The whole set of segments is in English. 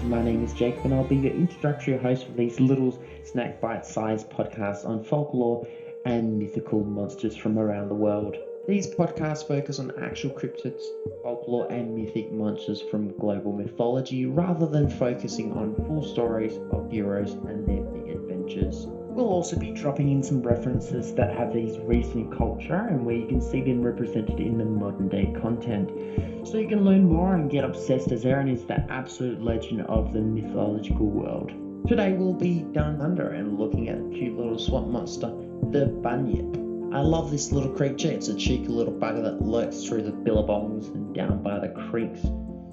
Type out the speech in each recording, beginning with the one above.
My name is Jakob and I'll be your introductory host for these little snack bite-sized podcasts on folklore and mythical monsters from around the world. These podcasts focus on actual cryptids, folklore and mythic monsters from global mythology rather than focusing on full stories of heroes and their big adventures. We'll also be dropping in some references that have these roots in culture and where you can see them represented in the modern day content. So you can learn more and get obsessed as Aaron is the absolute legend of the mythological world. Today we'll be down under and looking at a cute little swamp monster, the Bunyip. I love this little creature. It's a cheeky little bugger that lurks through the billabongs and down by the creeks.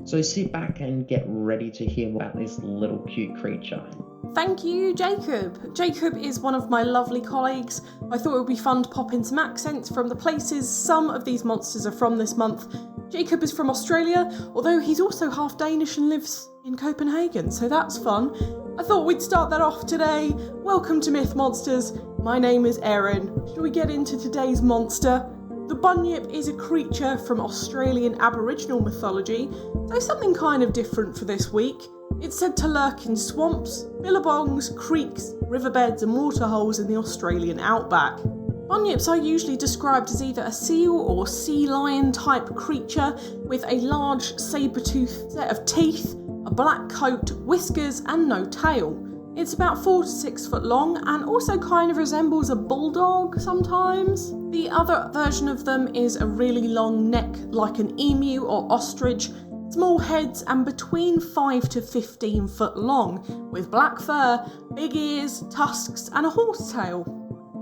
So sit back and get ready to hear about this little cute creature. Thank you, Jacob. Jacob is one of my lovely colleagues. I thought it would be fun to pop in some accents from the places some of these monsters are from this month. Jacob is from Australia, although he's also half Danish and lives in Copenhagen, so that's fun. I thought we'd start that off today. Welcome to Myth Monsters. My name is Erin. Shall we get into today's monster? The Bunyip is a creature from Australian Aboriginal mythology, so something kind of different for this week. It's said to lurk in swamps, billabongs, creeks, riverbeds and waterholes in the Australian outback. Bunyips are usually described as either a seal or sea lion type creature with a large saber-toothed set of teeth, a black coat, whiskers and no tail. It's about 4 to 6 foot long and also kind of resembles a bulldog sometimes. The other version of them is a really long neck like an emu or ostrich, small heads and between 5 to 15 foot long, with black fur, big ears, tusks and a horse tail.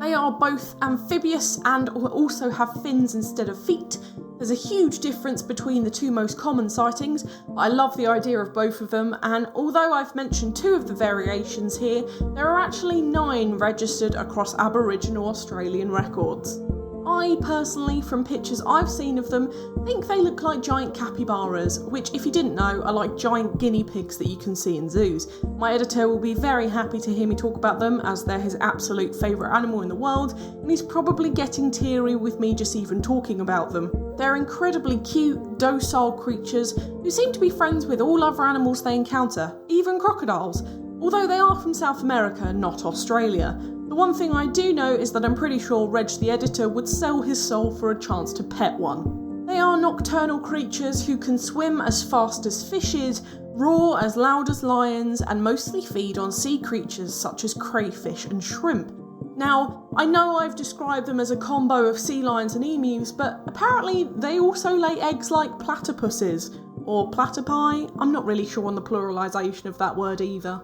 They are both amphibious and also have fins instead of feet. There's a huge difference between the two most common sightings, but I love the idea of both of them, and although I've mentioned 2 of the variations here, there are actually 9 registered across Aboriginal Australian records. I personally, from pictures I've seen of them, think they look like giant capybaras, which if you didn't know are like giant guinea pigs that you can see in zoos. My editor will be very happy to hear me talk about them as they're his absolute favourite animal in the world, and he's probably getting teary with me just even talking about them. They're incredibly cute, docile creatures who seem to be friends with all other animals they encounter, even crocodiles, although they are from South America, not Australia. The one thing I do know is that I'm pretty sure Reg the editor would sell his soul for a chance to pet one. They are nocturnal creatures who can swim as fast as fishes, roar as loud as lions, and mostly feed on sea creatures such as crayfish and shrimp. Now, I know I've described them as a combo of sea lions and emus, but apparently they also lay eggs like platypuses, or platypi. I'm not really sure on the pluralisation of that word either.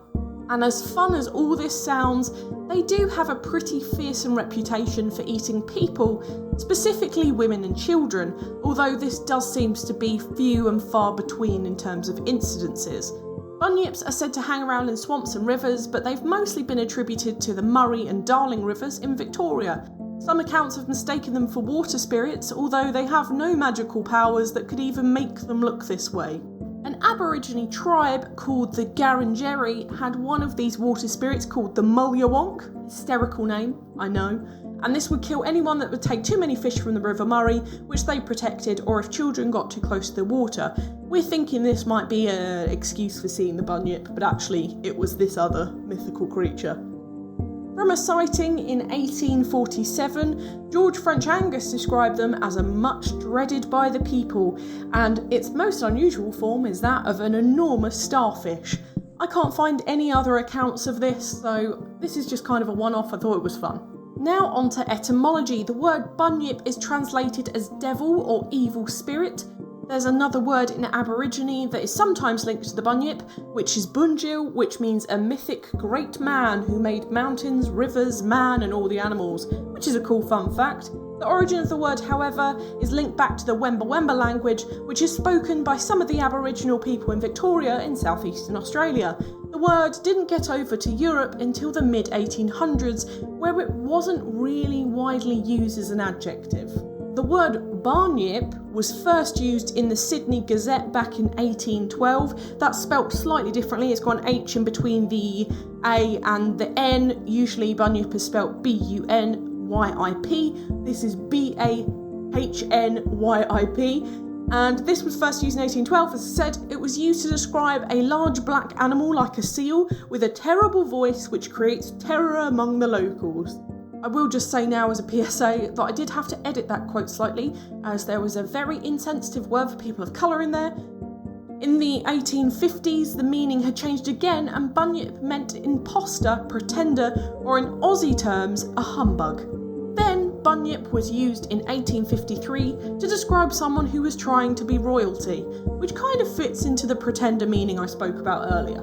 And as fun as all this sounds, they do have a pretty fearsome reputation for eating people, specifically women and children, although this does seem to be few and far between in terms of incidences. Bunyips are said to hang around in swamps and rivers, but they've mostly been attributed to the Murray and Darling rivers in Victoria. Some accounts have mistaken them for water spirits, although they have no magical powers that could even make them look this way. An Aborigine tribe called the Garangeri had one of these water spirits called the Mulyawonk, hysterical name, I know, and this would kill anyone that would take too many fish from the River Murray, which they protected, or if children got too close to the water. We're thinking this might be an excuse for seeing the Bunyip, but actually it was this other mythical creature. From a sighting in 1847, George French Angus described them as a much dreaded by the people, and its most unusual form is that of an enormous starfish. I can't find any other accounts of this, so this is just kind of a one-off. I thought it was fun. Now on to etymology. The word bunyip is translated as devil or evil spirit. There's another word in Aborigine that is sometimes linked to the bunyip, which is bunjil, which means a mythic great man who made mountains, rivers, man and all the animals, which is a cool fun fact. The origin of the word, however, is linked back to the Wemba Wemba language, which is spoken by some of the Aboriginal people in Victoria in southeastern Australia. The word didn't get over to Europe until the mid-1800s, where it wasn't really widely used as an adjective. The word Bunyip was first used in the Sydney Gazette back in 1812. That's spelt slightly differently. It's got an H in between the A and the N. Usually Bunyip is spelt B-U-N-Y-I-P. This is B-A-H-N-Y-I-P. And this was first used in 1812. As I said, it was used to describe a large black animal like a seal with a terrible voice which creates terror among the locals. I will just say now as a PSA that I did have to edit that quote slightly, as there was a very insensitive word for people of colour in there. In the 1850s, the meaning had changed again, and Bunyip meant imposter, pretender, or in Aussie terms, a humbug. Then, Bunyip was used in 1853 to describe someone who was trying to be royalty, which kind of fits into the pretender meaning I spoke about earlier.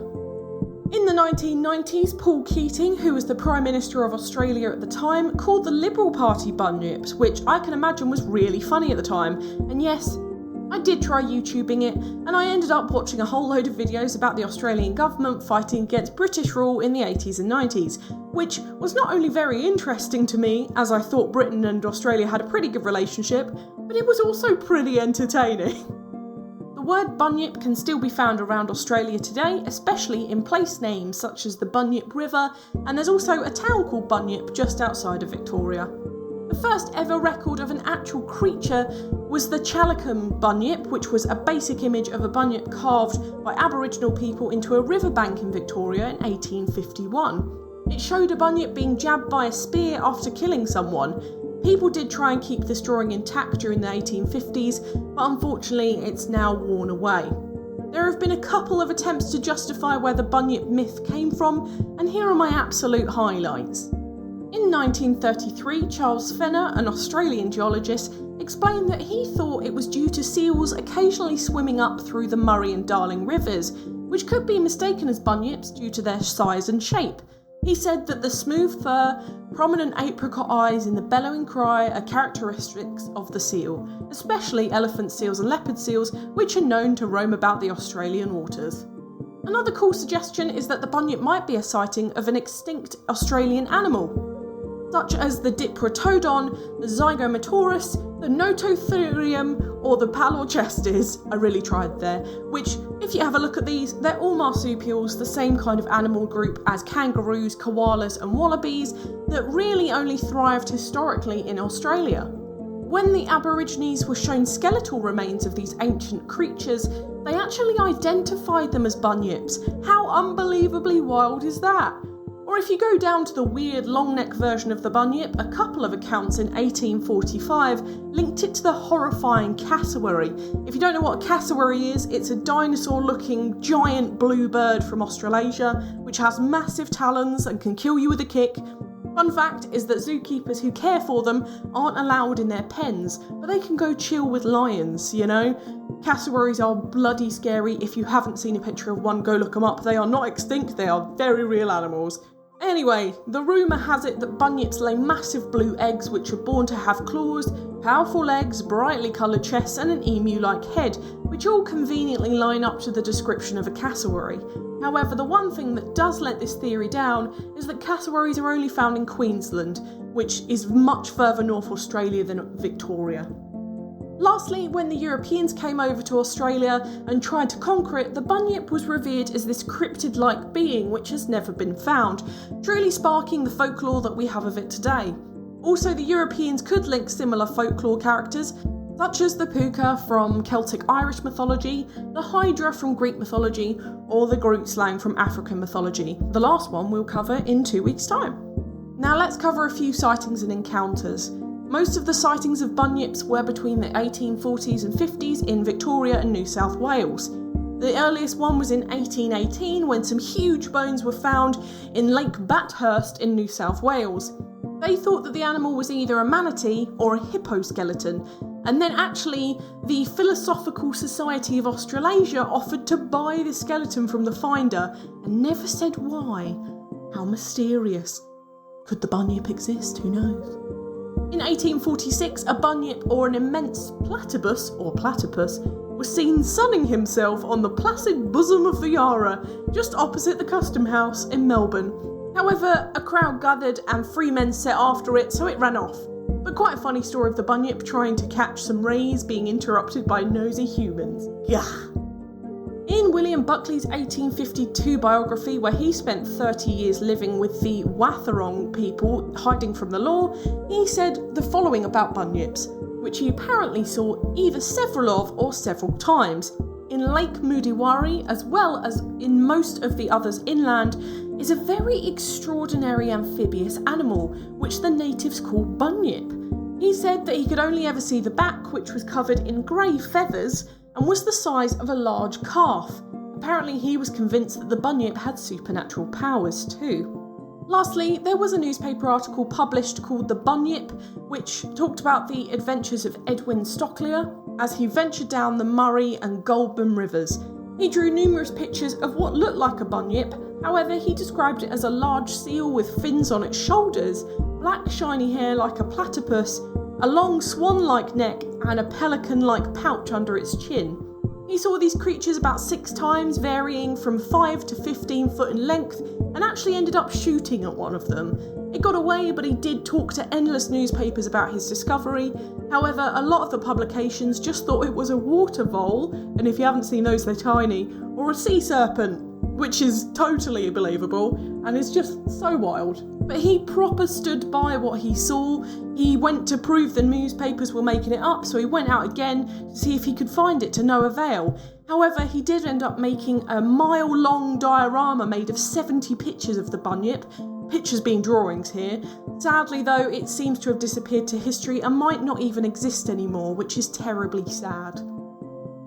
In the 1990s, Paul Keating, who was the Prime Minister of Australia at the time, called the Liberal Party Bunyips, which I can imagine was really funny at the time. And yes, I did try YouTubing it, and I ended up watching a whole load of videos about the Australian government fighting against British rule in the 80s and 90s, which was not only very interesting to me, as I thought Britain and Australia had a pretty good relationship, but it was also pretty entertaining. The word Bunyip can still be found around Australia today, especially in place names such as the Bunyip River, and there's also a town called Bunyip just outside of Victoria. The first ever record of an actual creature was the Chalacum Bunyip, which was a basic image of a bunyip carved by Aboriginal people into a riverbank in Victoria in 1851. It showed a bunyip being jabbed by a spear after killing someone. People did try and keep this drawing intact during the 1850s, but unfortunately it's now worn away. There have been a couple of attempts to justify where the bunyip myth came from, and here are my absolute highlights. In 1933, Charles Fenner, an Australian geologist, explained that he thought it was due to seals occasionally swimming up through the Murray and Darling rivers, which could be mistaken as bunyips due to their size and shape. He said that the smooth fur, prominent apricot eyes and the bellowing cry are characteristics of the seal, especially elephant seals and leopard seals, which are known to roam about the Australian waters. Another cool suggestion is that the bunyip might be a sighting of an extinct Australian animal, such as the Diprotodon, the Zygomaturus, the Nototherium, or the Palorchestes. I really tried there, which, if you have a look at these, they're all marsupials, the same kind of animal group as kangaroos, koalas and wallabies, that really only thrived historically in Australia. When the Aborigines were shown skeletal remains of these ancient creatures, they actually identified them as bunyips. How unbelievably wild is that? Or if you go down to the weird long neck version of the bunyip, a couple of accounts in 1845 linked it to the horrifying cassowary. If you don't know what a cassowary is, it's a dinosaur looking giant blue bird from Australasia, which has massive talons and can kill you with a kick. Fun fact is that zookeepers who care for them aren't allowed in their pens, but they can go chill with lions, you know? Cassowaries are bloody scary. If you haven't seen a picture of one, go look them up. They are not extinct, they are very real animals. Anyway, the rumour has it that bunyips lay massive blue eggs which are born to have claws, powerful legs, brightly coloured chests and an emu-like head, which all conveniently line up to the description of a cassowary. However, the one thing that does let this theory down is that cassowaries are only found in Queensland, which is much further north Australia than Victoria. Lastly, when the Europeans came over to Australia and tried to conquer it, the bunyip was revered as this cryptid-like being which has never been found, truly sparking the folklore that we have of it today. Also, the Europeans could link similar folklore characters, such as the puka from Celtic Irish mythology, the hydra from Greek mythology, or the Groot slang from African mythology. The last one we'll cover in 2 weeks' time. Now let's cover a few sightings and encounters. Most of the sightings of bunyips were between the 1840s and 50s in Victoria and New South Wales. The earliest one was in 1818 when some huge bones were found in Lake Bathurst in New South Wales. They thought that the animal was either a manatee or a hippo skeleton, and then actually the Philosophical Society of Australasia offered to buy the skeleton from the finder and never said why. How mysterious. Could the bunyip exist? Who knows? In 1846, a bunyip, or an immense platypus, was seen sunning himself on the placid bosom of the Yarra, just opposite the Custom House in Melbourne. However, a crowd gathered and 3 men set after it, so it ran off. But quite a funny story of the Bunyip trying to catch some rays being interrupted by nosy humans. Yah! In William Buckley's 1852 biography, where he spent 30 years living with the Wathaurong people hiding from the law, he said the following about Bunyips, which he apparently saw either several of or several times. In Lake Moodiwarri, as well as in most of the others inland, is a very extraordinary amphibious animal, which the natives call Bunyip. He said that he could only ever see the back, which was covered in grey feathers, and was the size of a large calf. Apparently he was convinced that the Bunyip had supernatural powers too. Lastly, there was a newspaper article published called The Bunyip, which talked about the adventures of Edwin Stocklear as he ventured down the Murray and Goulburn rivers. He drew numerous pictures of what looked like a bunyip, however he described it as a large seal with fins on its shoulders, black shiny hair like a platypus, a long swan-like neck and a pelican-like pouch under its chin. He saw these creatures about 6 times, varying from 5 to 15 foot in length, and actually ended up shooting at one of them. It got away, but he did talk to endless newspapers about his discovery. However, a lot of the publications just thought it was a water vole, and if you haven't seen those, they're tiny, or a sea serpent, which is totally believable, and is just so wild. But he proper stood by what he saw. He went to prove the newspapers were making it up, so he went out again to see if he could find it, to no avail. However, he did end up making a mile-long diorama made of 70 pictures of the Bunyip, pictures being drawings here. Sadly though, it seems to have disappeared to history and might not even exist anymore, which is terribly sad.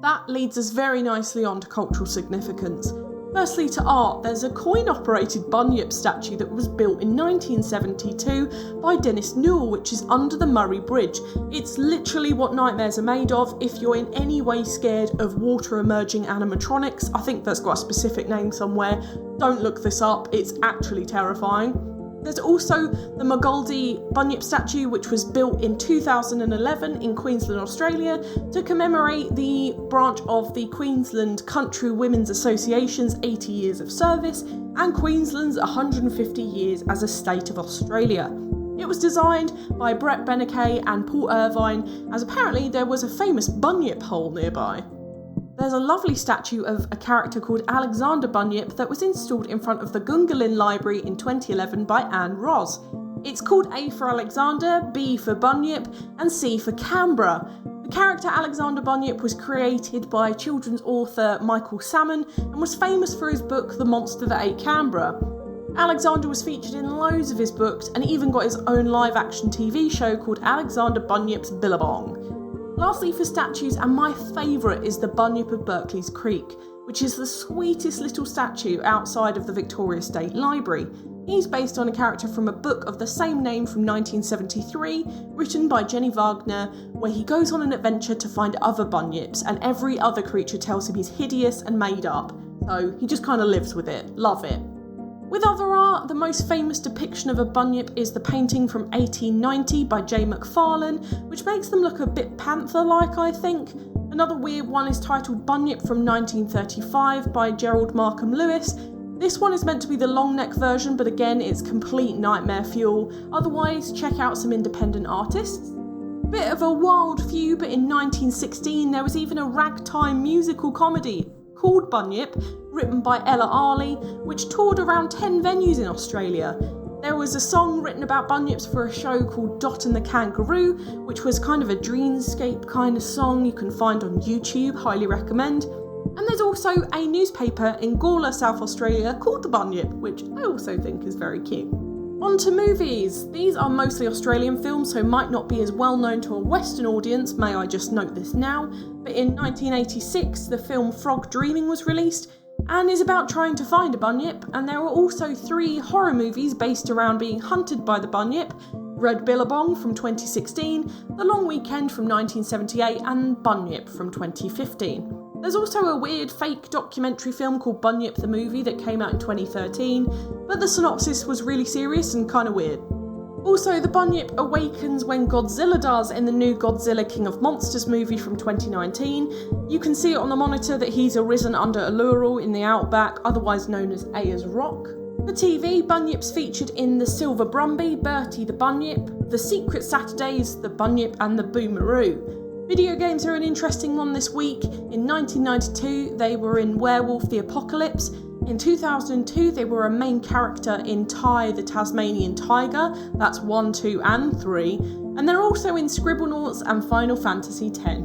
That leads us very nicely on to cultural significance. Firstly, to art, there's a coin-operated Bunyip statue that was built in 1972 by Dennis Newell, which is under the Murray Bridge. It's literally what nightmares are made of. If you're in any way scared of water-emerging animatronics, I think that's got a specific name somewhere. Don't look this up, it's actually terrifying. There's also the Magolde Bunyip statue, which was built in 2011 in Queensland, Australia, to commemorate the branch of the Queensland Country Women's Association's 80 years of service and Queensland's 150 years as a state of Australia. It was designed by Brett Benekay and Paul Irvine, as apparently there was a famous bunyip hole nearby. There's a lovely statue of a character called Alexander Bunyip that was installed in front of the Gungahlin Library in 2011 by Anne Ross. It's called A for Alexander, B for Bunyip, and C for Canberra. The character Alexander Bunyip was created by children's author Michael Salmon and was famous for his book The Monster That Ate Canberra. Alexander was featured in loads of his books and even got his own live-action TV show called Alexander Bunyip's Billabong. Lastly, for statues, and my favourite is the Bunyip of Berkeley's Creek, which is the sweetest little statue outside of the Victoria State Library. He's based on a character from a book of the same name from 1973, written by Jenny Wagner, where he goes on an adventure to find other bunyips, and every other creature tells him he's hideous and made up. So he just kind of lives with it. Love it. With other art, the most famous depiction of a bunyip is the painting from 1890 by J. McFarlane, which makes them look a bit panther-like, I think. Another weird one is titled Bunyip from 1935 by Gerald Markham Lewis. This one is meant to be the long neck version, but again, it's complete nightmare fuel. Otherwise, check out some independent artists. Bit of a wild few, but in 1916 there was even a ragtime musical comedy called Bunyip, written by Ella Arley, which toured around 10 venues in Australia. There was a song written about bunyips for a show called Dot and the Kangaroo, which was kind of a dreamscape kind of song you can find on YouTube, highly recommend. And there's also a newspaper in Gawler, South Australia called The Bunyip, which I also think is very cute. On to movies. These are mostly Australian films, so might not be as well known to a Western audience, may I just note this now. But in 1986, the film Frog Dreaming was released, and is about trying to find a bunyip, and there were also 3 horror movies based around being hunted by the bunyip: Red Billabong from 2016, The Long Weekend from 1978, and Bunyip from 2015. There's also a weird fake documentary film called Bunyip the Movie that came out in 2013, but the synopsis was really serious and kind of weird. Also, the Bunyip awakens when Godzilla does in the new Godzilla King of Monsters movie from 2019. You can see it on the monitor that he's arisen under Uluru in the outback, otherwise known as Ayers Rock. For TV, Bunyip's featured in The Silver Brumby, Bertie the Bunyip, The Secret Saturdays, The Bunyip and the Boomeroo. Video games are an interesting one this week. In 1992, they were in Werewolf the Apocalypse. In 2002, they were a main character in Ty the Tasmanian Tiger, that's 1, 2 and 3, and they're also in Scribblenauts and Final Fantasy X.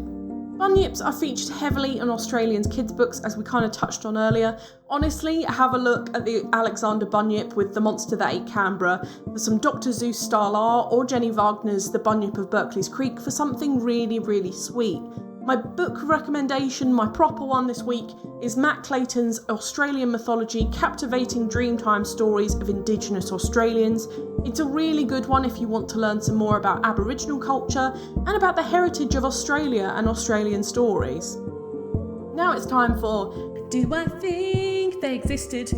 Bunyips are featured heavily in Australians' kids' books, as we kind of touched on earlier. Honestly, have a look at the Alexander Bunyip with The Monster That Ate Canberra for some Dr. Seuss style art, or Jenny Wagner's The Bunyip of Berkeley's Creek for something really, really sweet. My book recommendation, my proper one this week, is Matt Clayton's Australian Mythology, Captivating Dreamtime Stories of Indigenous Australians. It's a really good one if you want to learn some more about Aboriginal culture and about the heritage of Australia and Australian stories. Now it's time for Do I Think They Existed?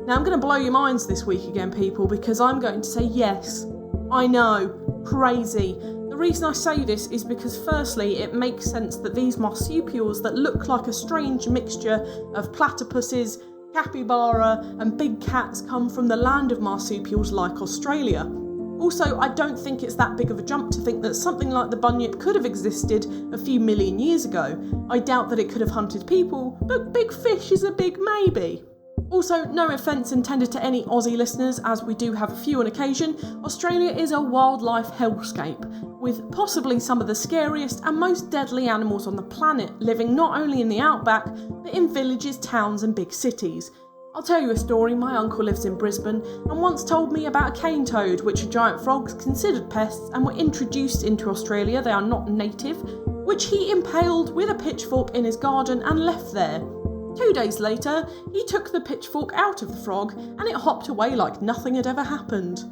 Now I'm going to blow your minds this week again, people, because I'm going to say yes. I know, crazy. The reason I say this is because firstly, it makes sense that these marsupials that look like a strange mixture of platypuses, capybara and big cats come from the land of marsupials like Australia. Also, I don't think it's that big of a jump to think that something like the bunyip could have existed a few million years ago. I doubt that it could have hunted people, but big fish is a big maybe. Also, no offence intended to any Aussie listeners, as we do have a few on occasion, Australia is a wildlife hellscape, with possibly some of the scariest and most deadly animals on the planet living not only in the outback, but in villages, towns and big cities. I'll tell you a story. My uncle lives in Brisbane and once told me about a cane toad, which are giant frogs considered pests and were introduced into Australia. They are not native, which he impaled with a pitchfork in his garden and left there. 2 days later, he took the pitchfork out of the frog and it hopped away like nothing had ever happened.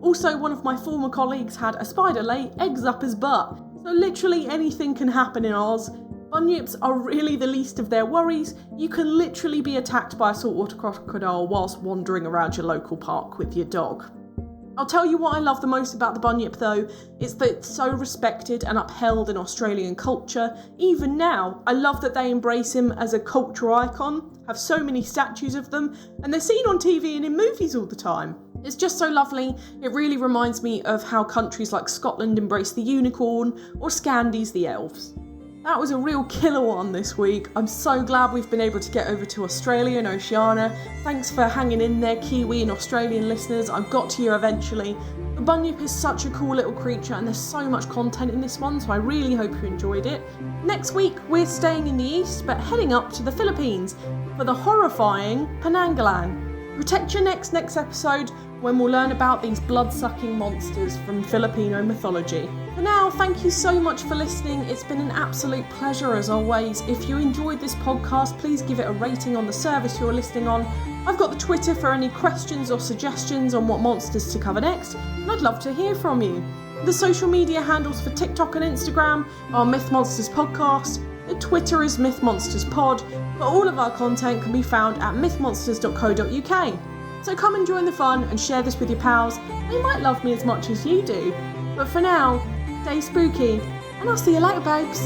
Also, one of my former colleagues had a spider lay eggs up his butt, so literally anything can happen in Oz. Bunyips are really the least of their worries. You can literally be attacked by a saltwater crocodile whilst wandering around your local park with your dog. I'll tell you what I love the most about the bunyip though, it's that it's so respected and upheld in Australian culture. Even now, I love that they embrace him as a cultural icon, have so many statues of them, and they're seen on TV and in movies all the time. It's just so lovely. It really reminds me of how countries like Scotland embrace the unicorn, or Scandies the elves. That was a real killer one this week. I'm so glad we've been able to get over to Australia and Oceania. Thanks for hanging in there, Kiwi and Australian listeners. I've got to you eventually. The bunyip is such a cool little creature and there's so much content in this one, so I really hope you enjoyed it. Next week, we're staying in the east, but heading up to the Philippines for the horrifying Penanggalan. Protect your next episode when we'll learn about these blood-sucking monsters from Filipino mythology. For now, thank you so much for listening. It's been an absolute pleasure as always. If you enjoyed this podcast, please give it a rating on the service you're listening on. I've got the Twitter for any questions or suggestions on what monsters to cover next, and I'd love to hear from you. The social media handles for TikTok and Instagram are Myth Monsters Podcast. The Twitter is Myth Monsters Pod, but all of our content can be found at mythmonsters.co.uk. So come and join the fun and share this with your pals. They might love me as much as you do. But for now, stay spooky, and I'll see you later, babes.